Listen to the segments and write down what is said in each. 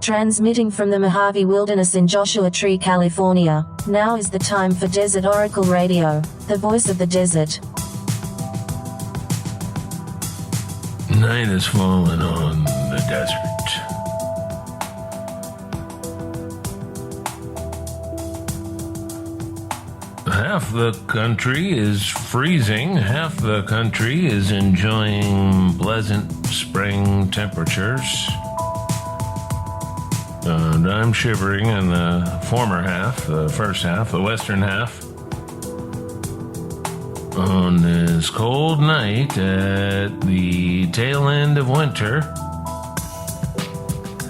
Transmitting from the Mojave Wilderness in Joshua Tree, California, now is the time for Desert Oracle Radio, the voice of the desert. Night has fallen on the desert. Half the country is freezing, half the country is enjoying pleasant spring temperatures. And I'm shivering in the former half, the first half, the western half. On this cold night at the tail end of winter,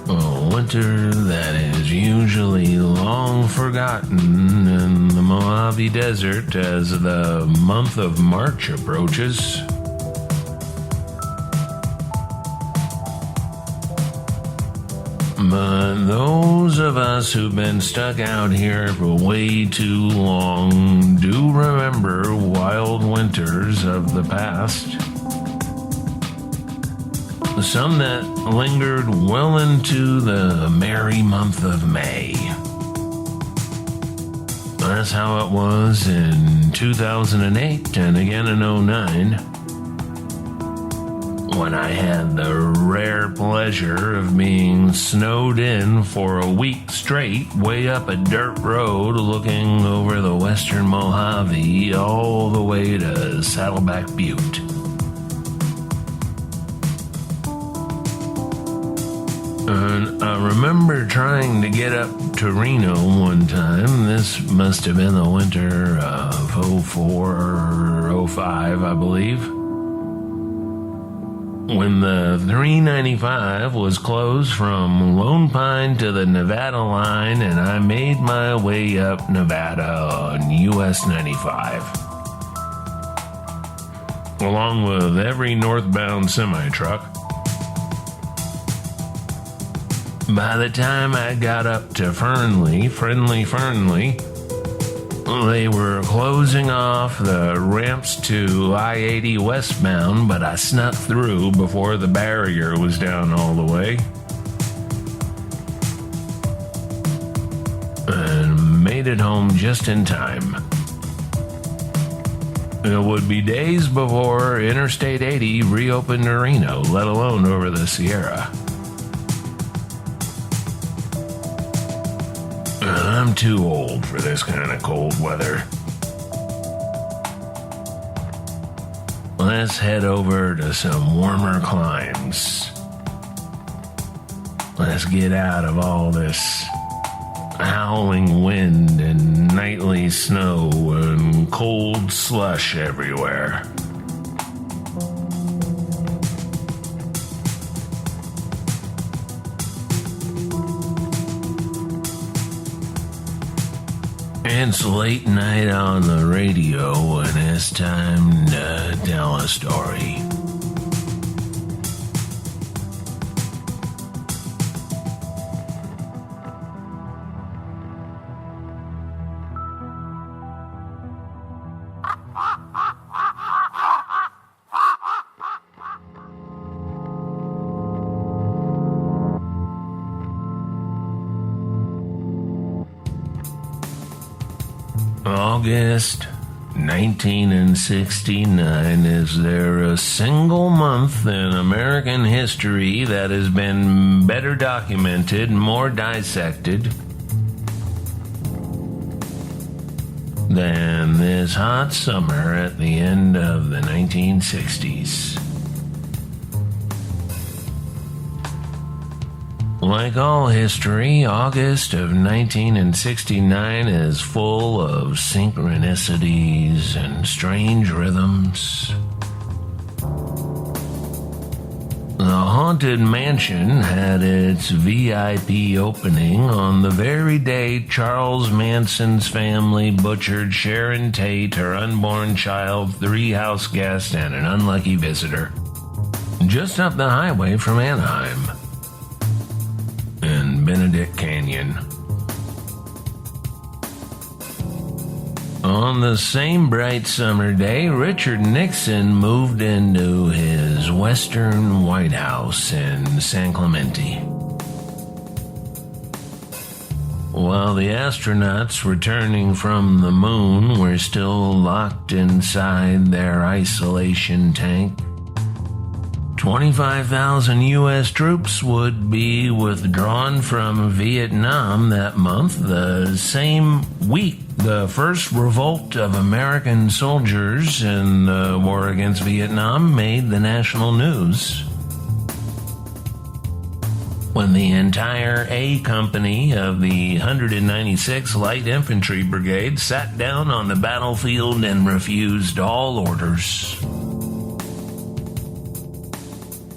a winter that is usually long forgotten in the Mojave Desert as the month of March approaches. But those of us who've been stuck out here for way too long do remember wild winters of the past. Some that lingered well into the merry month of May. That's how it was in 2008 and again in 2009. When I had the rare pleasure of being snowed in for a week straight way up a dirt road looking over the western Mojave all the way to Saddleback Butte. And I remember trying to get up to Reno one time. This must have been the winter of 04 or 05, I believe. When the 395 was closed from Lone Pine to the Nevada line, and I made my way up Nevada on US 95. Along with every northbound semi-truck. By the time I got up to Fernley, they were closing off the ramps to I-80 westbound, but I snuck through before the barrier was down all the way. And made it home just in time. It would be days before Interstate 80 reopened to Reno, let alone over the Sierra. I'm too old for this kind of cold weather. Let's head over to some warmer climes. Let's get out of all this howling wind and nightly snow and cold slush everywhere. It's late night on the radio, and it's time to tell a story. August 1969. Is there a single month in American history that has been better documented, more dissected than this hot summer at the end of the 1960s? Like all history, August of 1969 is full of synchronicities and strange rhythms. The Haunted Mansion had its VIP opening on the very day Charles Manson's family butchered Sharon Tate, her unborn child, 3 house guests, and an unlucky visitor, just up the highway from Anaheim. Benedict Canyon. On the same bright summer day, Richard Nixon moved into his Western White House in San Clemente. while the astronauts returning from the moon were still locked inside their isolation tank. 25,000 U.S. troops would be withdrawn from Vietnam that month, the same week the first revolt of American soldiers in the war against Vietnam made the national news. When the entire A Company of the 196th Light Infantry Brigade sat down on the battlefield and refused all orders.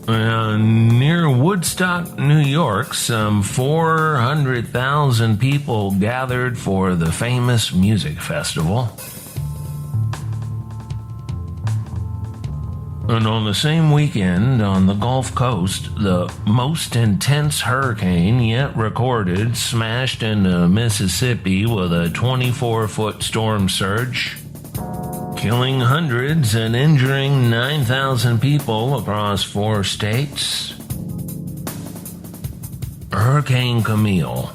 Near Woodstock, New York, some 400,000 people gathered for the famous music festival. And on the same weekend, on the Gulf Coast, the most intense hurricane yet recorded smashed into Mississippi with a 24-foot storm surge, killing hundreds and injuring 9,000 people across 4 states. Hurricane Camille.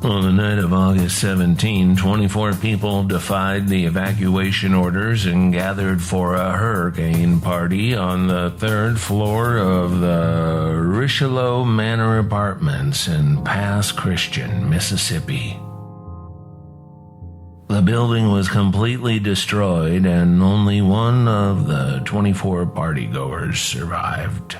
On the night of August 17, 24 people defied the evacuation orders and gathered for a hurricane party on the 3rd floor of the Richelieu Manor Apartments in Pass Christian, Mississippi. The building was completely destroyed, and only one of the 24 partygoers survived.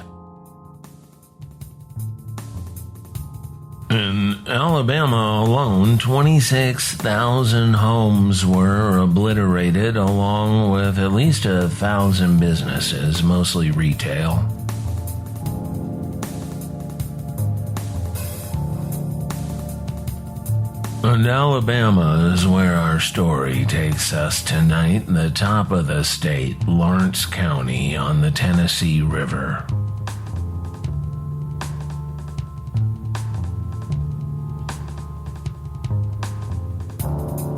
In Alabama alone, 26,000 homes were obliterated, along with at least 1,000 businesses, mostly retail. And Alabama is where our story takes us tonight, the top of the state, Lawrence County on the Tennessee River.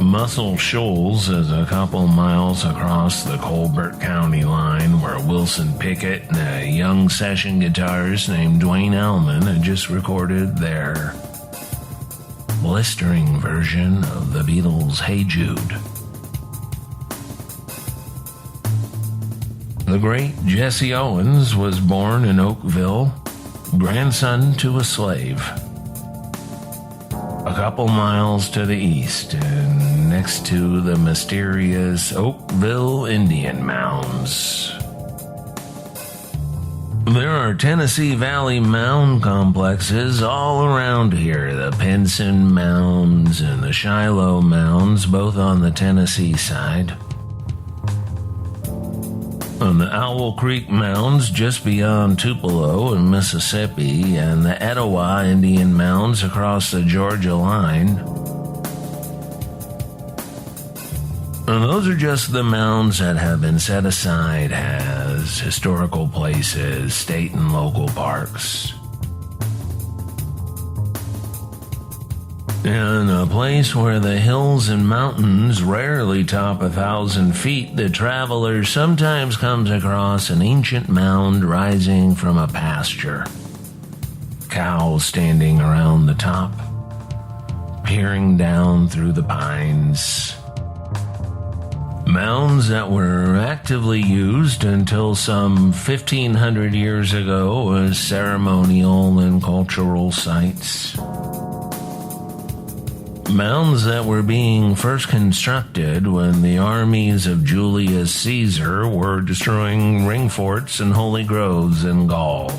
Muscle Shoals is a couple miles across the Colbert County line, where Wilson Pickett and a young session guitarist named Dwayne Allman had just recorded their blistering version of the Beatles' Hey Jude. The great Jesse Owens was born in Oakville, grandson to a slave. A couple miles to the east, and next to the mysterious Oakville Indian Mounds. There are Tennessee Valley mound complexes all around here, the Pinson Mounds and the Shiloh Mounds, both on the Tennessee side. On the Owl Creek Mounds just beyond Tupelo in Mississippi, and the Etowah Indian Mounds across the Georgia line. And those are just the mounds that have been set aside as historical places, state and local parks. In a place where the hills and mountains rarely top 1,000 feet, the traveler sometimes comes across an ancient mound rising from a pasture. Cows standing around the top, peering down through the pines. Mounds that were actively used until some 1,500 years ago as ceremonial and cultural sites. Mounds that were being first constructed when the armies of Julius Caesar were destroying ring forts and holy groves in Gaul.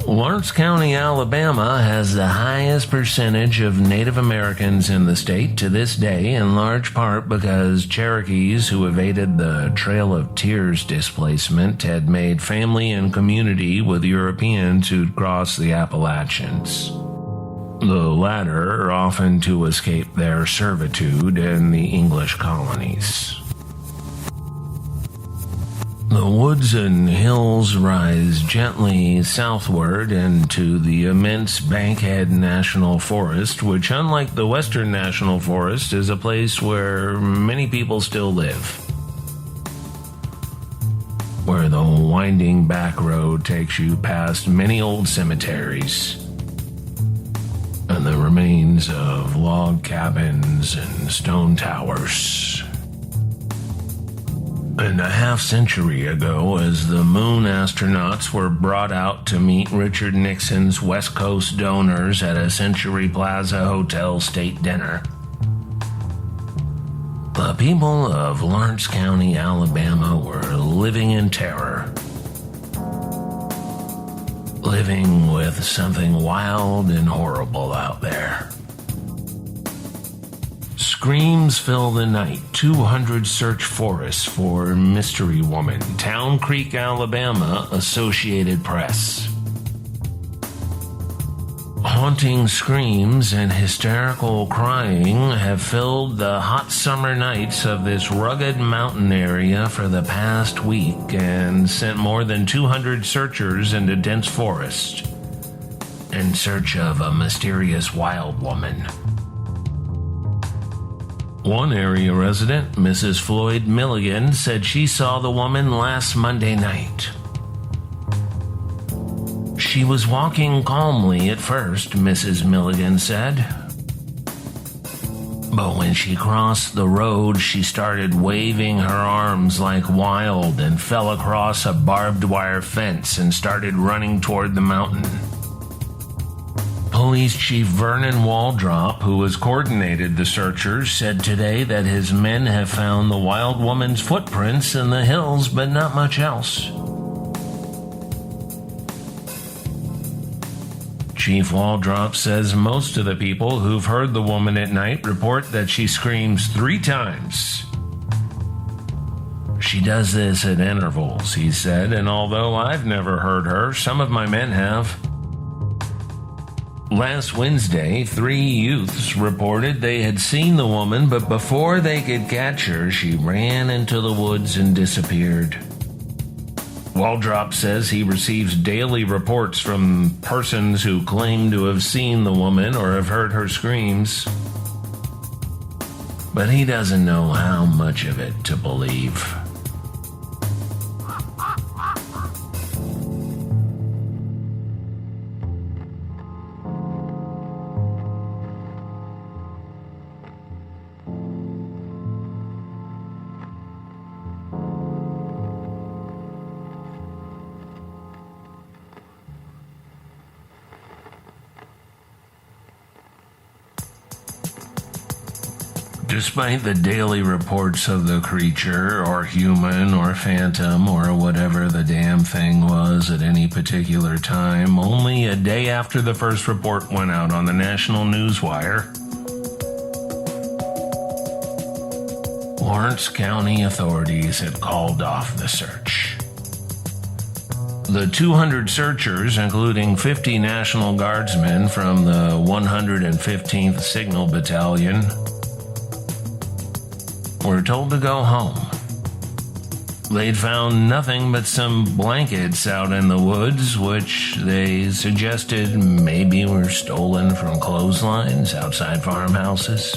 Lawrence County, Alabama has the highest percentage of Native Americans in the state to this day, in large part because Cherokees who evaded the Trail of Tears displacement had made family and community with Europeans who'd crossed the Appalachians. The latter often to escape their servitude in the English colonies. The woods and hills rise gently southward into the immense Bankhead National Forest, which, unlike the Western National Forest, is a place where many people still live. where the winding back road takes you past many old cemeteries and the remains of log cabins and stone towers. And a half-century ago, as the moon astronauts were brought out to meet Richard Nixon's West Coast donors at a Century Plaza Hotel state dinner, the people of Lawrence County, Alabama were living in terror. Living with something wild and horrible out there. Screams fill the night. 200 search forests for mystery woman. Town Creek, Alabama, Associated Press. Haunting screams and hysterical crying have filled the hot summer nights of this rugged mountain area for the past week and sent more than 200 searchers into dense forest in search of a mysterious wild woman. One area resident, Mrs. Floyd Milligan, said she saw the woman last Monday night. She was walking calmly at first, Mrs. Milligan said. But when she crossed the road, she started waving her arms like wild and fell across a barbed wire fence and started running toward the mountain. Police Chief Vernon Waldrop, who has coordinated the searchers, said today that his men have found the wild woman's footprints in the hills, but not much else. Chief Waldrop says most of the people who've heard the woman at night report that she screams 3 times. She does this at intervals, he said, and although I've never heard her, some of my men have. Last Wednesday, 3 youths reported they had seen the woman, but before they could catch her, she ran into the woods and disappeared. Waldrop says he receives daily reports from persons who claim to have seen the woman or have heard her screams, but he doesn't know how much of it to believe. Despite the daily reports of the creature, or human, or phantom, or whatever the damn thing was at any particular time, only a day after the first report went out on the national newswire, Lawrence County authorities had called off the search. The 200 searchers, including 50 National Guardsmen from the 115th Signal Battalion, were told to go home. They'd found nothing but some blankets out in the woods, which they suggested maybe were stolen from clotheslines outside farmhouses.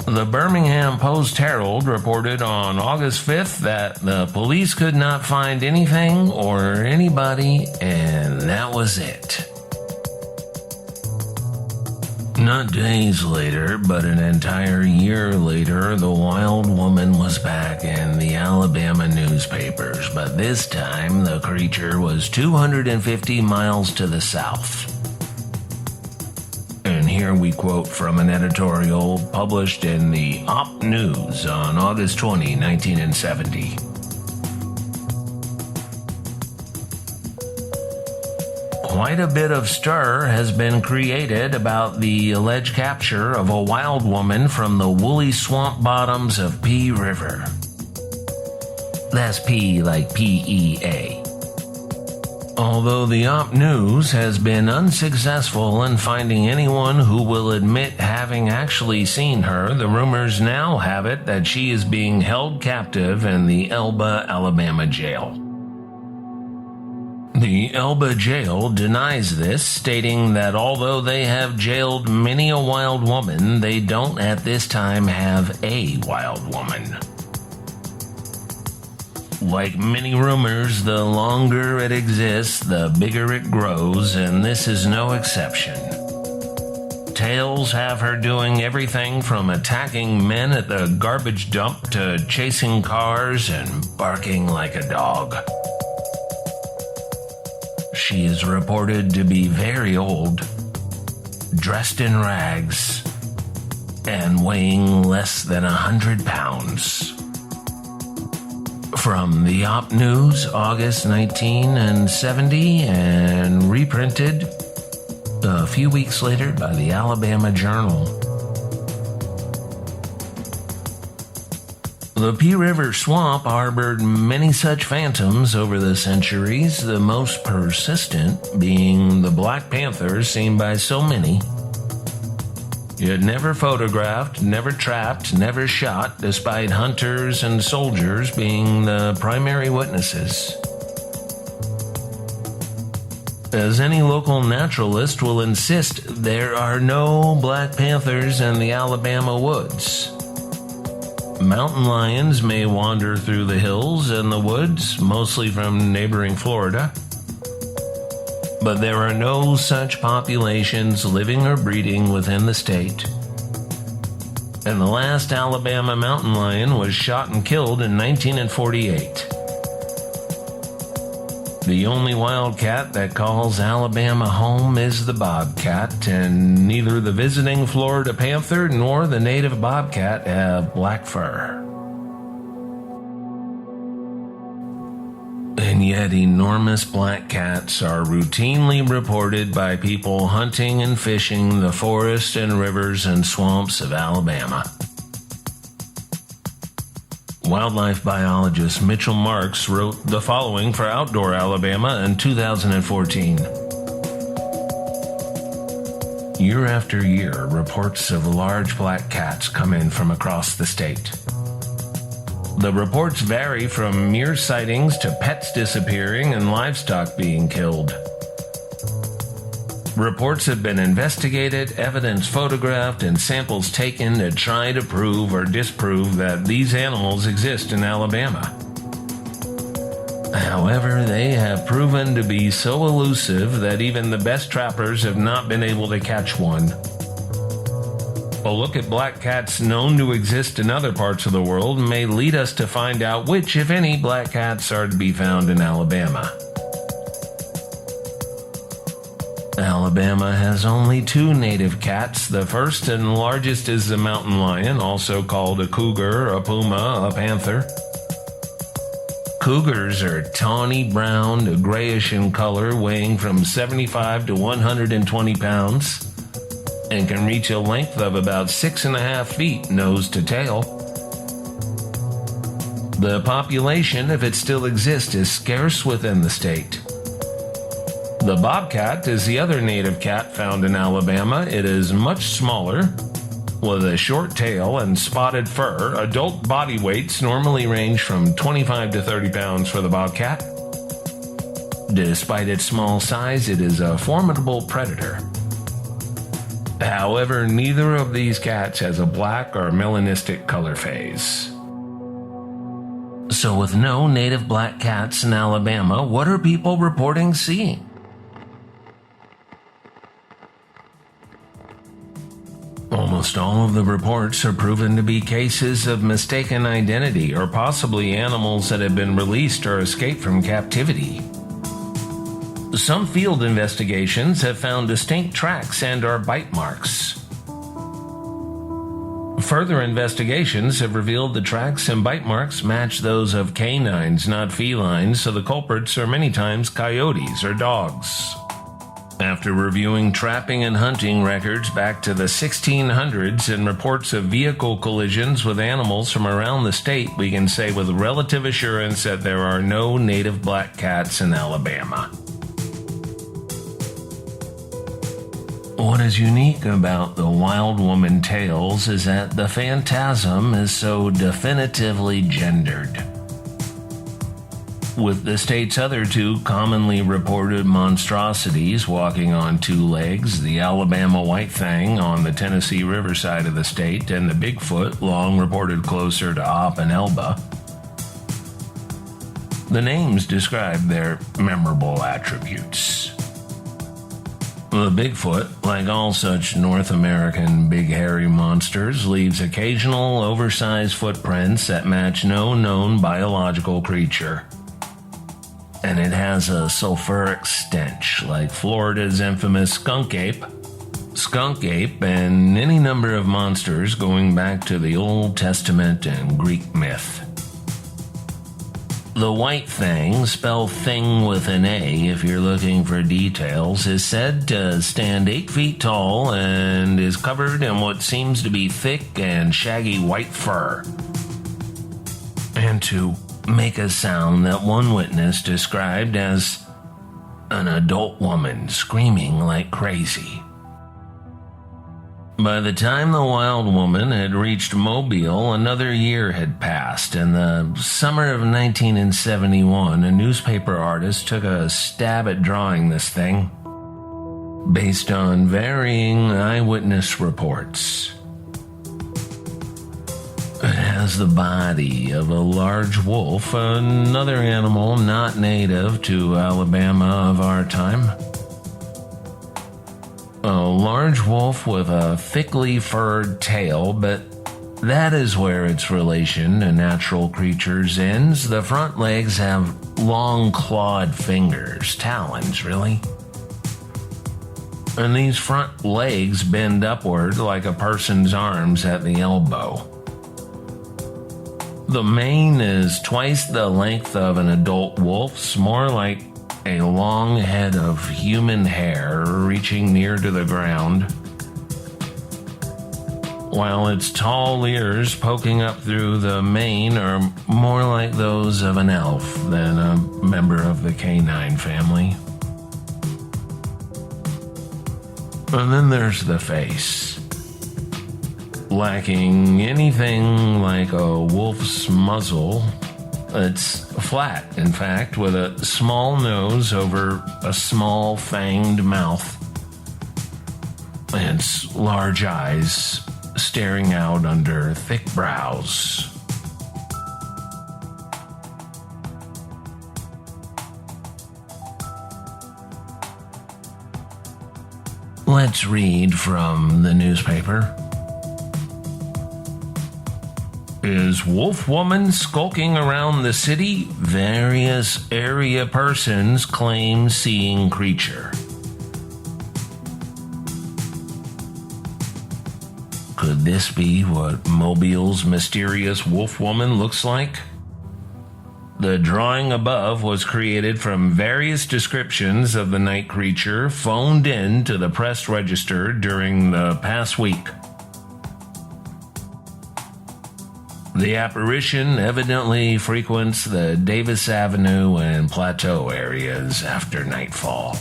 The Birmingham Post-Herald reported on August 5th that the police could not find anything or anybody, and that was it. Not days later, but an entire year later, the wild woman was back in the Alabama newspapers, but this time the creature was 250 miles to the south. And here we quote from an editorial published in the Op News on August 20, 1970. Quite a bit of stir has been created about the alleged capture of a wild woman from the woolly swamp bottoms of Pea River. That's P like P-E-A. Although the Op News has been unsuccessful in finding anyone who will admit having actually seen her, the rumors now have it that she is being held captive in the Elba, Alabama jail. The Elba jail denies this, stating that although they have jailed many a wild woman, they don't at this time have a wild woman. Like many rumors, the longer it exists, the bigger it grows, and this is no exception. Tales have her doing everything from attacking men at the garbage dump to chasing cars and barking like a dog. She is reported to be very old, dressed in rags, and weighing less than 100 pounds. From the Op News, August 1970, and reprinted a few weeks later by the Alabama Journal. The Pea River Swamp harbored many such phantoms over the centuries, the most persistent being the Black Panther seen by so many. Yet never photographed, never trapped, never shot, despite hunters and soldiers being the primary witnesses. As any local naturalist will insist, there are no Black Panthers in the Alabama woods. Mountain lions may wander through the hills and the woods, mostly from neighboring Florida. But there are no such populations living or breeding within the state. And the last Alabama mountain lion was shot and killed in 1948. The only wildcat that calls Alabama home is the bobcat, and neither the visiting Florida panther nor the native bobcat have black fur. And yet enormous black cats are routinely reported by people hunting and fishing the forests and rivers and swamps of Alabama. Wildlife biologist Mitchell Marks wrote the following for Outdoor Alabama in 2014. Year after year, reports of large black cats come in from across the state. The reports vary from mere sightings to pets disappearing and livestock being killed. Reports have been investigated, evidence photographed, and samples taken to try to prove or disprove that these animals exist in Alabama. However, they have proven to be so elusive that even the best trappers have not been able to catch one. A look at black cats known to exist in other parts of the world may lead us to find out which, if any, black cats are to be found in Alabama. Alabama has only two native cats. The first and largest is the mountain lion, also called a cougar, a puma, a panther. Cougars are tawny brown to grayish in color, weighing from 75 to 120 pounds, and can reach a length of about 6.5 feet nose to tail. The population, if it still exists, is scarce within the state. The bobcat is the other native cat found in Alabama. It is much smaller, with a short tail and spotted fur. Adult body weights normally range from 25 to 30 pounds for the bobcat. Despite its small size, it is a formidable predator. However, neither of these cats has a black or melanistic color phase. So with no native black cats in Alabama, what are people reporting seeing? Almost all of the reports are proven to be cases of mistaken identity or possibly animals that have been released or escaped from captivity. Some field investigations have found distinct tracks and/or bite marks. Further investigations have revealed the tracks and bite marks match those of canines, not felines, so the culprits are many times coyotes or dogs. After reviewing trapping and hunting records back to the 1600s and reports of vehicle collisions with animals from around the state, we can say with relative assurance that there are no native black cats in Alabama. What is unique about the Wild Woman tales is that the phantasm is so definitively gendered. with the state's other two commonly reported monstrosities walking on two legs, the Alabama white thing on the Tennessee River side of the state, and the Bigfoot, long reported closer to Op and Elba. The names describe their memorable attributes. The Bigfoot, like all such North American big hairy monsters, leaves occasional oversized footprints that match no known biological creature. And it has a sulfuric stench like Florida's infamous skunk ape. Skunk ape and any number of monsters going back to the Old Testament and Greek myth. The white thing, spelled thing with an A if you're looking for details, is said to stand 8 feet tall and is covered in what seems to be thick and shaggy white fur. And to make a sound that one witness described as an adult woman screaming like crazy. By the time the wild woman had reached Mobile, another year had passed. In the summer of 1971, a newspaper artist took a stab at drawing this thing, based on varying eyewitness reports. It has the body of a large wolf, another animal not native to Alabama of our time. A large wolf with a thickly furred tail, but that is where its relation to natural creatures ends. The front legs have long clawed fingers, talons really. And these front legs bend upward like a person's arms at the elbow. The mane is twice the length of an adult wolf's, more like a long head of human hair reaching near to the ground, while its tall ears poking up through the mane are more like those of an elf than a member of the canine family. And then there's the face. Lacking anything like a wolf's muzzle, it's flat, in fact, with a small nose over a small fanged mouth, and its large eyes staring out under thick brows. Let's read from the newspaper. Is wolf woman skulking around the city? Various area persons claim seeing creature. Could this be what Mobile's mysterious wolf woman looks like? The drawing above was created from various descriptions of the night creature phoned in to the press register during the past week. The apparition evidently frequents the Davis Avenue and Plateau areas after nightfall.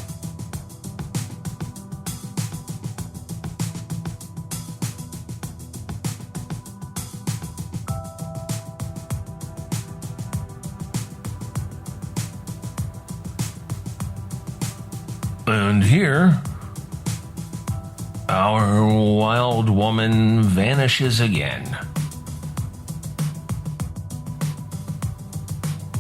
And here, our wild woman vanishes again.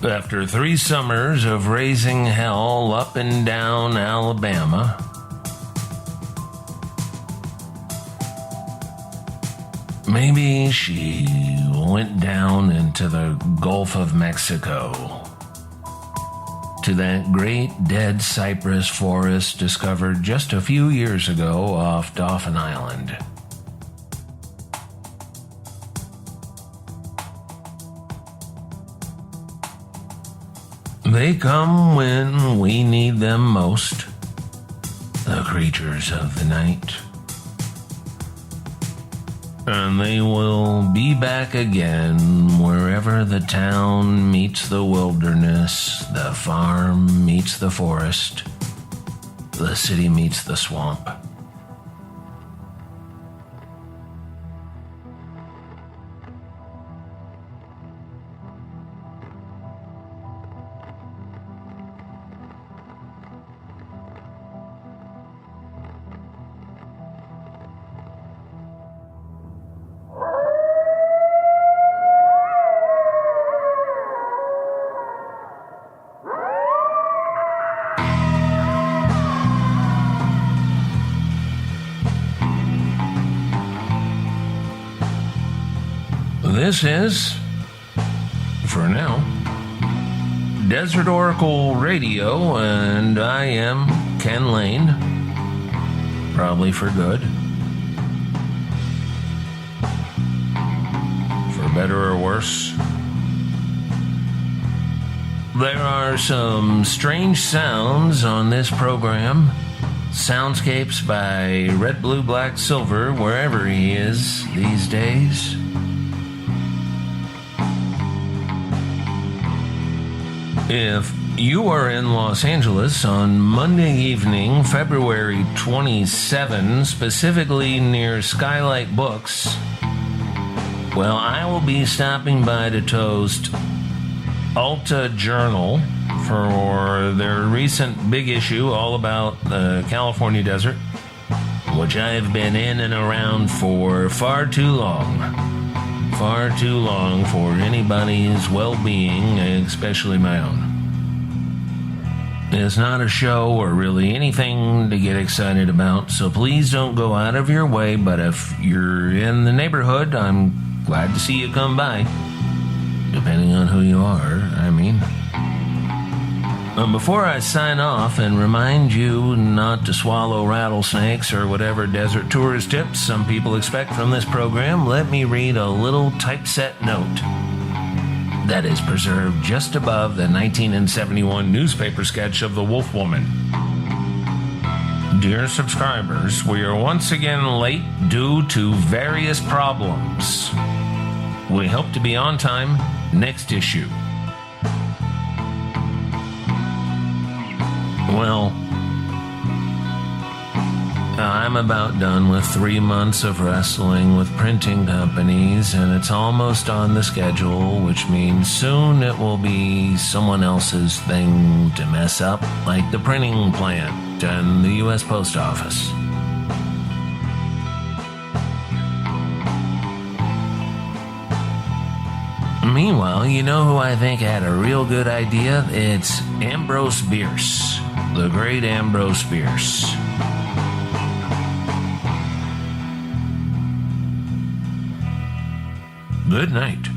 After 3 summers of raising hell up and down Alabama, maybe she went down into the Gulf of Mexico, to that great dead cypress forest discovered just a few years ago off Dauphin Island. They come when we need them most, the creatures of the night. And they will be back again wherever the town meets the wilderness, the farm meets the forest, the city meets the swamp. This is, for now, Desert Oracle Radio, and I am Ken Lane, probably for good. For better or worse. There are some strange sounds on this program. Soundscapes by Red, Blue, Black, Silver, wherever he is these days. If you are in Los Angeles on Monday evening, February 27, specifically near Skylight Books, well, I will be stopping by to toast Alta Journal for their recent big issue all about the California desert, which I have been in and around for far too long. Far too long for anybody's well-being, especially my own. It's not a show or really anything to get excited about, so please don't go out of your way, but if you're in the neighborhood, I'm glad to see you come by. Depending on who you are, I mean. Before I sign off and remind you not to swallow rattlesnakes or whatever desert tourist tips some people expect from this program, let me read a little typeset note that is preserved just above the 1971 newspaper sketch of the Wolf Woman. Dear subscribers, we are once again late due to various problems. We hope to be on time next issue. Well, I'm about done with 3 months of wrestling with printing companies, and it's almost on the schedule, which means soon it will be someone else's thing to mess up, like the printing plant and the U.S. Post Office. Meanwhile, you know who I think had a real good idea? It's Ambrose Bierce, the great Ambrose Bierce. Good night.